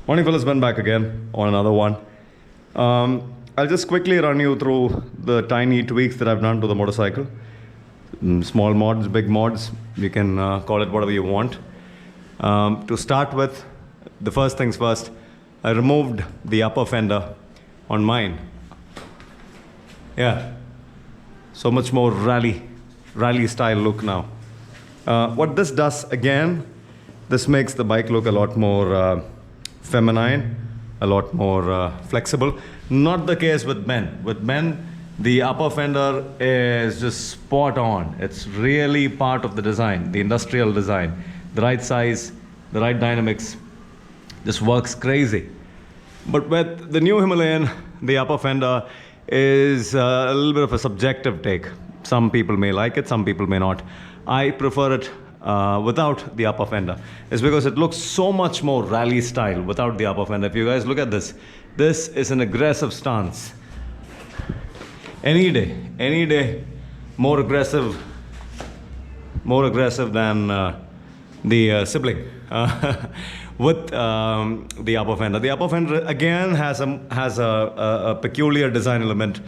Morning fellas, Ben back again on another one. I'll just quickly run you through the tiny tweaks that I've done to the motorcycle. Small mods, big mods, you can call it whatever you want. To start with, the first things first, I removed the upper fender on mine. Yeah, so much more rally style look now. What this does again, this makes the bike look a lot more feminine, a lot more flexible. Not the case with men. With men, the upper fender is just spot on. It's really part of the design, the industrial design. The right size, the right dynamics, just works crazy. But with the new Himalayan, the upper fender is a little bit of a subjective take. Some people may like it, some people may not. I prefer it without the upper fender. It's because it looks so much more rally style without the upper fender. If you guys look at this, this is an aggressive stance. Any day, more aggressive than the sibling with the upper fender. The upper fender again has a peculiar design element,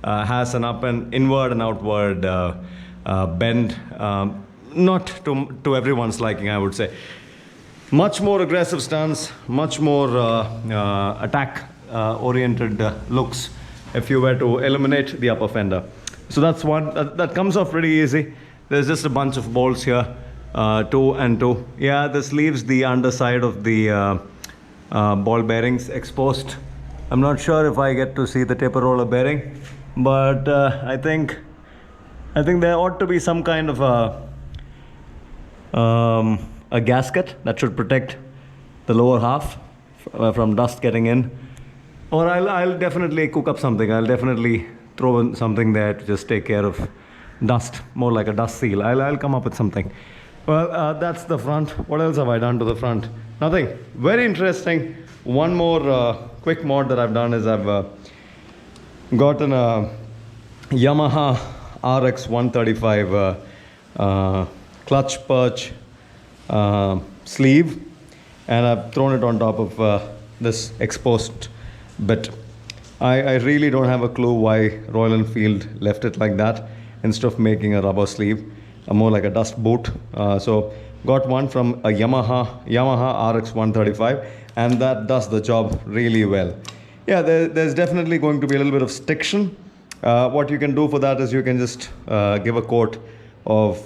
has an inward and outward bend. Not to everyone's liking, I would say. Much more aggressive stance, much more attack oriented looks if you were to eliminate the upper fender. So that's one that comes off pretty easy. There's just a bunch of bolts here, 2 and 2. Yeah, this leaves the underside of the ball bearings exposed. I'm not sure if I get to see the taper roller bearing, but I think there ought to be some kind of a gasket that should protect the lower half from dust getting in. Or I'll definitely cook up something. I'll definitely throw in something there to just take care of dust, more like a dust seal. I'll come up with something. Well, that's the front. What else have I done to the front? Nothing. Very interesting. One more quick mod that I've done is I've gotten a Yamaha RX 135 clutch perch sleeve, and I've thrown it on top of this exposed bit. I really don't have a clue why Royal Enfield left it like that instead of making a rubber sleeve, more like a dust boot. So got one from a Yamaha RX 135, and that does the job really well. Yeah, there's definitely going to be a little bit of stiction. What you can do for that is you can just give a coat of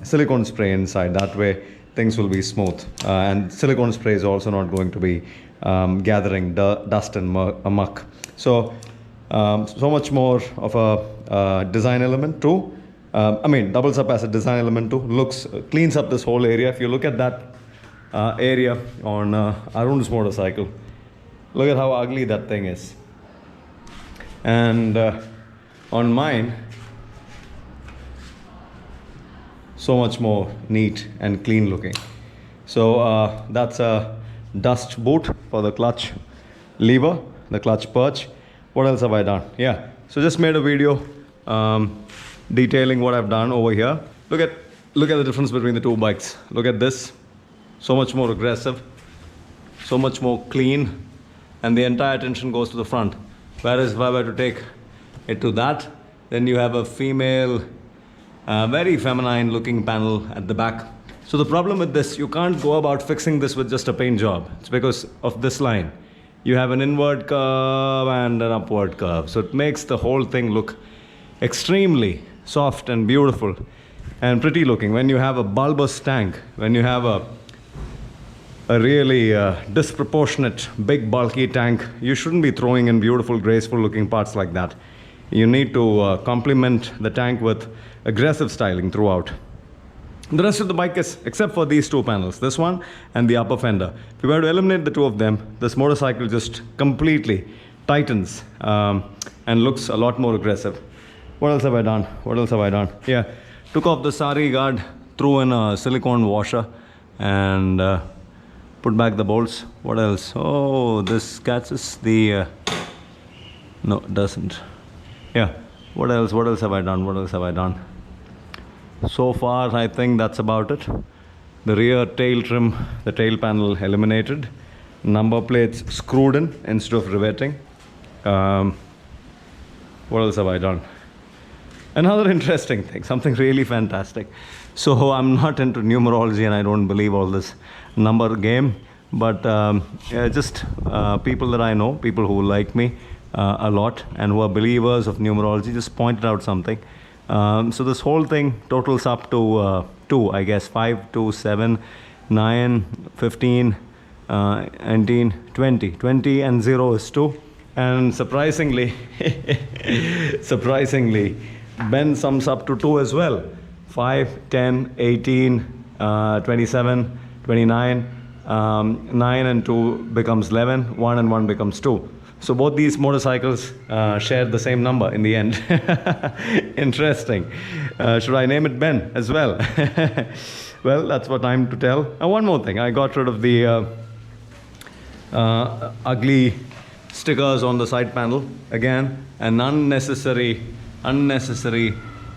silicone spray inside. That way things will be smooth, and silicone spray is also not going to be gathering dust and muck. So so much more of a design element too. I mean, doubles up as a design element too. Cleans up this whole area. If you look at that area on Arun's motorcycle, look at how ugly that thing is. And on mine, so much more neat and clean looking. So that's a dust boot for the clutch lever, the clutch perch. What else have I done? Yeah, so just made a video detailing what I've done over here. Look at the difference between the two bikes. Look at this, so much more aggressive, so much more clean, and the entire attention goes to the front. Whereas if I were to take it to that, then you have a female, very feminine looking panel at the back. So the problem with this, you can't go about fixing this with just a paint job. It's because of this line. You have an inward curve and an upward curve. So it makes the whole thing look extremely soft and beautiful and pretty looking. When you have a bulbous tank, when you have a really disproportionate, big, bulky tank, you shouldn't be throwing in beautiful, graceful looking parts like that. You need to complement the tank with aggressive styling throughout. The rest of the bike is, except for these two panels, this one and the upper fender. If you were to eliminate the two of them, this motorcycle just completely tightens and looks a lot more aggressive. What else have I done? Yeah, took off the sari guard, threw in a silicone washer, and put back the bolts. What else? Oh, this catches the... no, it doesn't. Yeah, what else have I done? So far, I think that's about it. The rear tail trim, the tail panel eliminated. number plates screwed in instead of riveting. What else have I done? Another interesting thing, something really fantastic. So I'm not into numerology and I don't believe all this number game, but yeah, just people that I know, people who like me a lot and who are believers of numerology, just pointed out something. So this whole thing totals up to 2, I guess. 5, 2, 7, 9, 15, 19, 20. 20 and 0 is 2. And surprisingly, Ben sums up to 2 as well. 5, 10, 18, 27, 29, 9 and 2 becomes 11, 1 and 1 becomes 2. So both these motorcycles share the same number in the end. Interesting. Should I name it Ben as well? Well, that's what I'm to tell. And one more thing, I got rid of the ugly stickers on the side panel again, an unnecessary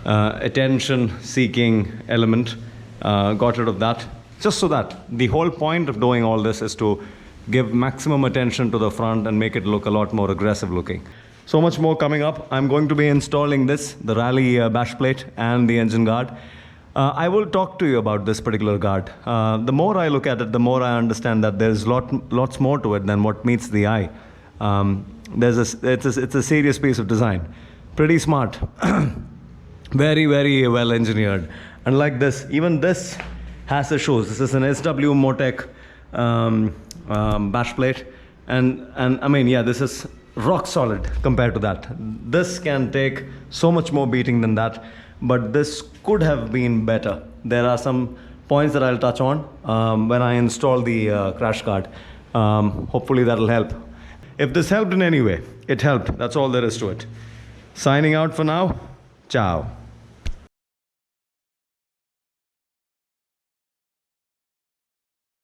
attention-seeking element. Got rid of that, just so that the whole point of doing all this is to give maximum attention to the front and make it look a lot more aggressive looking. So much more coming up. I'm going to be installing this, the rally bash plate and the engine guard. I will talk to you about this particular guard. The more I look at it, the more I understand that there's lots more to it than what meets the eye. It's a serious piece of design. Pretty smart. Very, very well engineered. And like this, even this has the shoes. This is an SW Motec bash plate. And I mean, yeah, this is rock solid compared to that. This can take so much more beating than that, but this could have been better. There are some points that I'll touch on when I install the crash guard. Hopefully that'll help. If this helped in any way, it helped. That's all there is to it. Signing out for now. Ciao.